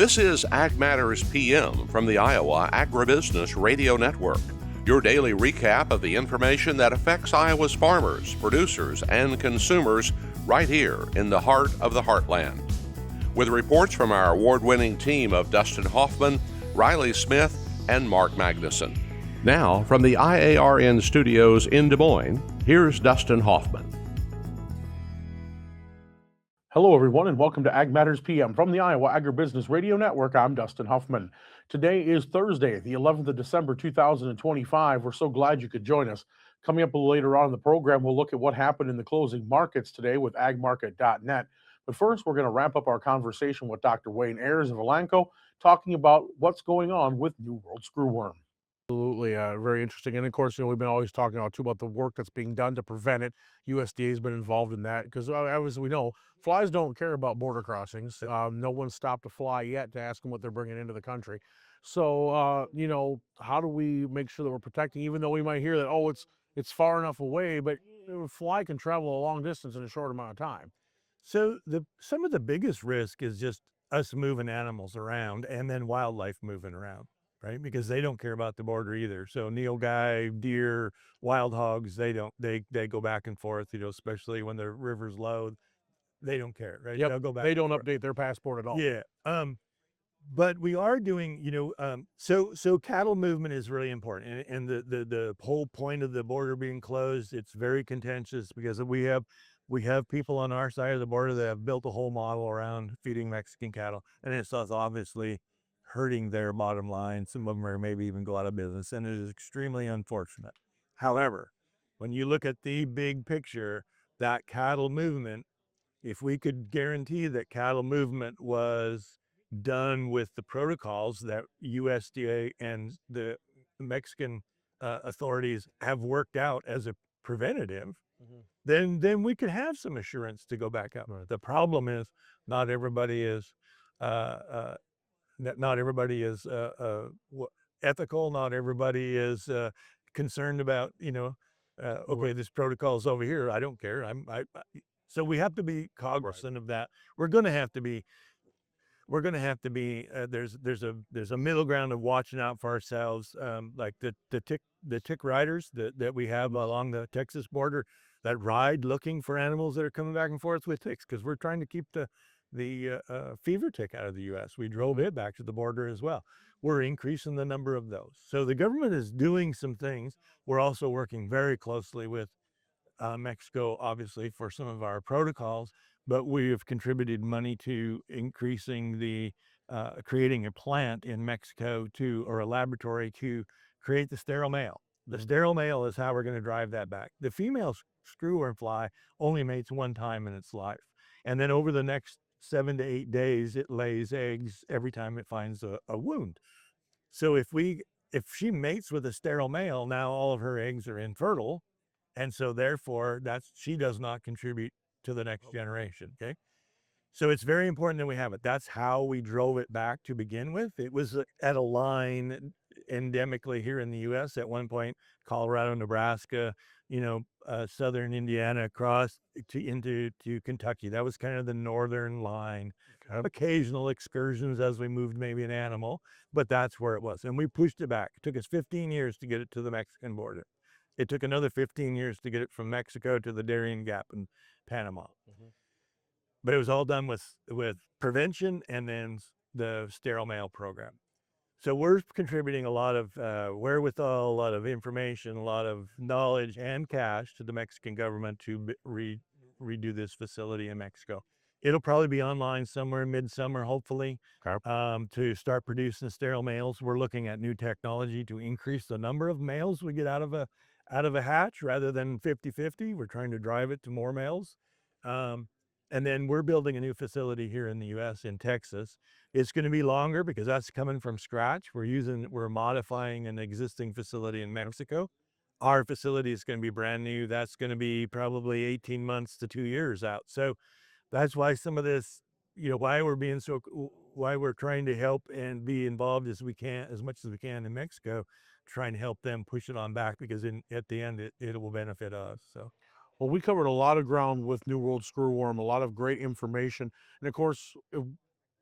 This is Ag Matters PM from the Iowa Agribusiness Radio Network, your daily recap of the information that affects Iowa's farmers, producers, and consumers right here in the heart of the heartland. With reports from our award-winning team of Dustin Hoffman, Riley Smith, and Mark Magnuson. Now, from the IARN studios in Des Moines, here's Dustin Hoffman. Hello, everyone, and welcome to Ag Matters PM from the Iowa Agribusiness Radio Network. I'm Dustin Hoffman. Today is Thursday, the 11th of December, 2025. We're so glad you could join us. Coming up a little later on in the program, we'll look at what happened in the closing markets today with agmarket.net. But first, we're going to wrap up our conversation with Dr. Wayne Ayers of Elanco, talking about what's going on with New World Screwworm. Absolutely, very interesting. And of course, we've been always talking about the work that's being done to prevent it. USDA has been involved in that because, as we know, flies don't care about border crossings. No one's stopped a fly yet to ask them what they're bringing into the country. So, how do we make sure that we're protecting, even though we might hear that, it's far enough away, but a fly can travel a long distance in a short amount of time. So some of the biggest risk is just us moving animals around and then wildlife moving around, right? Because they don't care about the border either. So nilgai, deer, wild hogs, they go back and forth, especially when the river's low. They don't care, right? Yep. They'll go back. They don't update their passport at all. Yeah. But we are doing, so cattle movement is really important. And the whole point of the border being closed, it's very contentious because we have people on our side of the border that have built a whole model around feeding Mexican cattle. And it's obviously hurting their bottom line. Some of them are maybe even go out of business. And it is extremely unfortunate. However, when you look at the big picture, that cattle movement, if we could guarantee that cattle movement was done with the protocols that USDA and the Mexican authorities have worked out as a preventative, then we could have some assurance to go back out. Right. The problem is not everybody is ethical. Not everybody is concerned about okay, this protocol is over here. I don't care. So we have to be cognizant of that. We're going to have to be. There's a middle ground of watching out for ourselves, like the tick riders that we have along the Texas border that ride looking for animals that are coming back and forth with ticks, because we're trying to keep the fever tick out of the U.S. We drove it back to the border as well. We're increasing the number of those. So the government is doing some things. We're also working very closely with Mexico, obviously, for some of our protocols, but we have contributed money to increasing creating a plant in Mexico or a laboratory to create the sterile male. The sterile male is how we're going to drive that back. The female screwworm fly only mates one time in its life. And then over the next 7 to 8 days, it lays eggs every time it finds a wound. So if she mates with a sterile male, now all of her eggs are infertile. And so therefore she does not contribute to the next generation. Okay. So it's very important that we have it. That's how we drove it back to begin with. It was at a line endemically here in the U.S. at one point, Colorado, Nebraska, southern Indiana across into Kentucky. That was kind of the northern line. Okay. Occasional excursions as we moved maybe an animal, but that's where it was. And we pushed it back. It took us 15 years to get it to the Mexican border. It took another 15 years to get it from Mexico to the Darien Gap in Panama. But it was all done with prevention and then the sterile male program. So we're contributing a lot of wherewithal, a lot of information, a lot of knowledge and cash to the Mexican government to redo this facility in Mexico. It'll probably be online somewhere midsummer, hopefully, to start producing sterile males. We're looking at new technology to increase the number of males we get out of a hatch rather than 50-50. We're trying to drive it to more males. And then we're building a new facility here in the U.S. in Texas. It's going to be longer because that's coming from scratch. We're modifying an existing facility in Mexico. Our facility is going to be brand new. That's going to be probably 18 months to 2 years out. So that's why some of this, why we're trying to help and be involved as much as we can in Mexico, trying to help them push it on back, because at the end it will benefit us. So. Well, we covered a lot of ground with New World Screwworm, a lot of great information. And of course,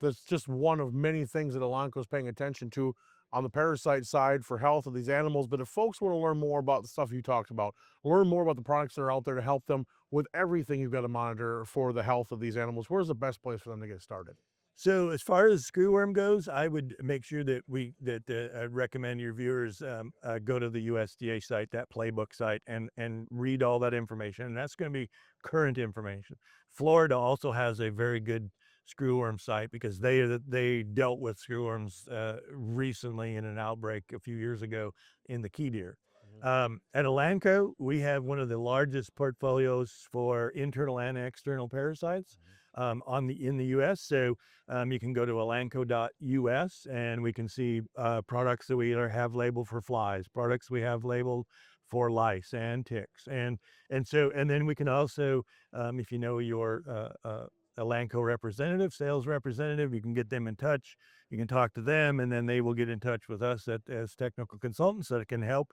that's just one of many things that Elanco is paying attention to on the parasite side for health of these animals. But if folks want to learn more about the stuff you talked about, learn more about the products that are out there to help them with everything you've got to monitor for the health of these animals, where's the best place for them to get started? So as far as screwworm goes, I would make sure that I'd recommend your viewers go to the USDA site, that playbook site, and read all that information. And that's going to be current information. Florida also has a very good screwworm site because they dealt with screwworms recently in an outbreak a few years ago in the key deer. At Elanco, we have one of the largest portfolios for internal and external parasites in the U.S. So you can go to elanco.us and we can see products that we either have labeled for flies, products we have labeled for lice and ticks, and then we can also, if you know your Elanco representative, sales representative, you can get them in touch. You can talk to them, and then they will get in touch with us as technical consultants that can help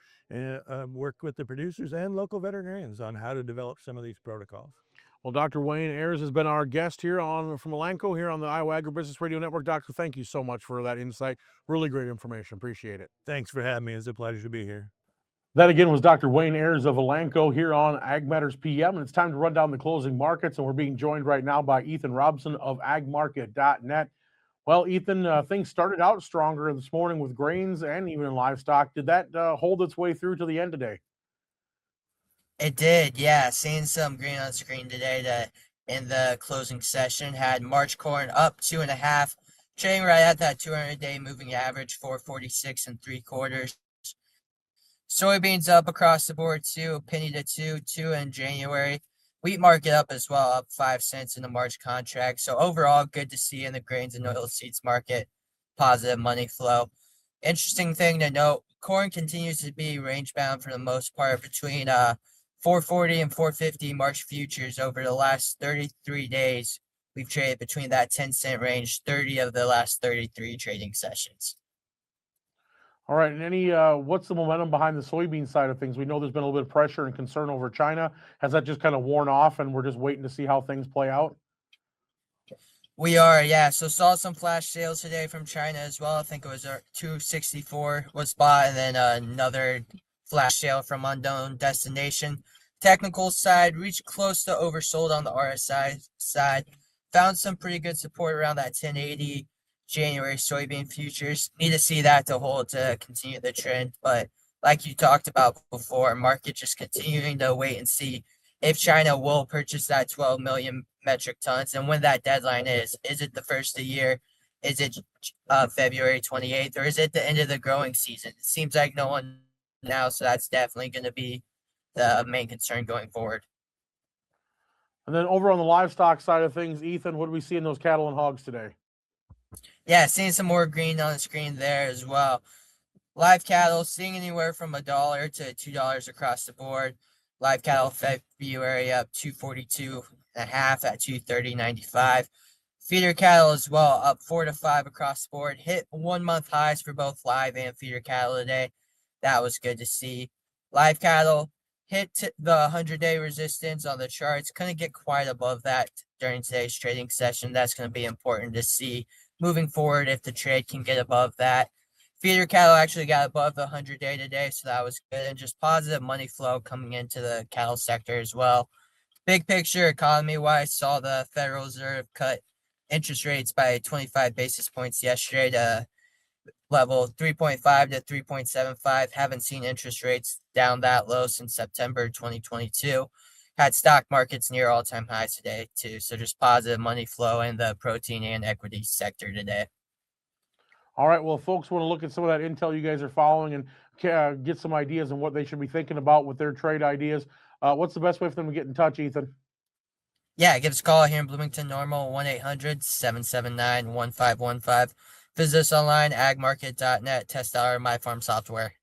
work with the producers and local veterinarians on how to develop some of these protocols. Well, Dr. Wayne Ayers has been our guest here from Elanco here on the Iowa Agribusiness Radio Network. Doctor, thank you so much for that insight. Really great information. Appreciate it. Thanks for having me. It's a pleasure to be here. That again was Dr. Wayne Ayers of Elanco here on Ag Matters PM, and it's time to run down the closing markets, and we're being joined right now by Ethan Robson of agmarket.net. Well, Ethan, things started out stronger this morning with grains and even in livestock. Did that hold its way through to the end today? It did, yeah. Seeing some green on screen today in the closing session had March corn up 2.5, trading right at that 200-day moving average, 446 3/4. Soybeans up across the board too, a penny to two in January. Wheat market up as well, up 5 cents in the March contract. So overall, good to see in the grains and oilseeds market, positive money flow. Interesting thing to note, corn continues to be range bound for the most part between 440 and 450 March futures over the last 33 days. We've traded between that 10-cent range 30 of the last 33 trading sessions. All right, and what's the momentum behind the soybean side of things? We know there's been a little bit of pressure and concern over China. Has that just kind of worn off and we're just waiting to see how things play out? We are, yeah. So saw some flash sales today from China as well. I think it was 264 was bought, and then another flash sale from unknown destination. Technical side reached close to oversold on the RSI side. Found some pretty good support around that 1080 January soybean futures. Need to see that to hold to continue the trend. But like you talked about before, market just continuing to wait and see if China will purchase that 12 million metric tons and when that deadline is. Is it the first of the year? Is it February 28th? Or is it the end of the growing season? It seems like no one now, so that's definitely going to be the main concern going forward. And then over on the livestock side of things, Ethan, what do we see in those cattle and hogs today? Yeah, seeing some more green on the screen there as well. Live cattle seeing anywhere from $1 to $2 across the board. Live cattle February up 242.5 at 230.95. Feeder cattle as well up 4 to 5 across the board. Hit 1 month highs for both live and feeder cattle today. That was good to see. Live cattle hit the 100-day resistance on the charts. Couldn't get quite above that during today's trading session. That's going to be important to see moving forward if the trade can get above that. Feeder cattle actually got above the 100-day today, so that was good. And just positive money flow coming into the cattle sector as well. Big picture, economy-wise, saw the Federal Reserve cut interest rates by 25 basis points yesterday to level 3.5 to 3.75. Haven't seen interest rates down that low since September 2022. Had stock markets near all-time highs today, too. So just positive money flow in the protein and equity sector today. All right, well, folks want to look at some of that intel you guys are following and get some ideas on what they should be thinking about with their trade ideas. What's the best way for them to get in touch, Ethan? Yeah, give us a call here in Bloomington Normal, 1-800-779-1515. Visit us online, agmarket.net. Test out our MyFarm software.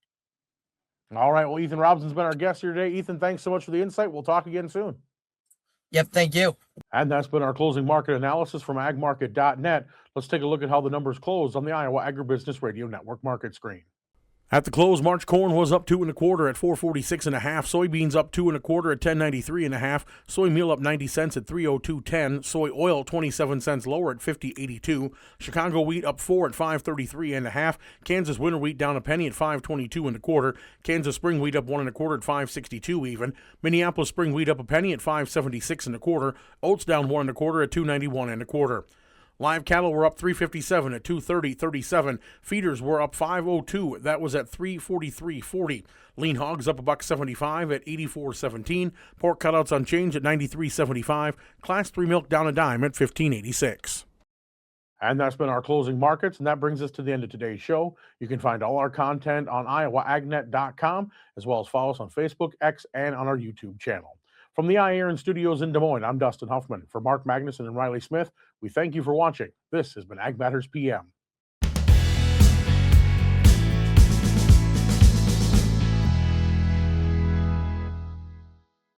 All right, well, Ethan Robson's been our guest here today. Ethan, thanks so much for the insight. We'll talk again soon. Yep, thank you. And that's been our closing market analysis from agmarket.net. Let's take a look at how the numbers closed on the Iowa Agribusiness Radio Network market screen. At the close, March corn was up 2 1/4 at 446 1/2. Soybeans up 2 1/4 at 1093 1/2. Soy meal up 90 cents at 302.10. Soy oil 27 cents lower at 50.82. Chicago wheat up 4 at 533 1/2. Kansas winter wheat down a penny at 522 1/4. Kansas spring wheat up 1 1/4 at 562 even. Minneapolis spring wheat up a penny at 576 1/4. Oats down 1 1/4 at 291 1/4. Live cattle were up 357 at 230.37. Feeders were up 502. That was at 343.40. Lean hogs up $1.75 at 84.17. Pork cutouts unchanged at 93.75. Class 3 milk down a dime at 15.86. And that's been our closing markets, and that brings us to the end of today's show. You can find all our content on iowaagnet.com, as well as follow us on Facebook, X, and on our YouTube channel. From the Ayers Studios in Des Moines, I'm Dustin Huffman. For Mark Magnuson and Riley Smith, we thank you for watching. This has been Ag Matters PM.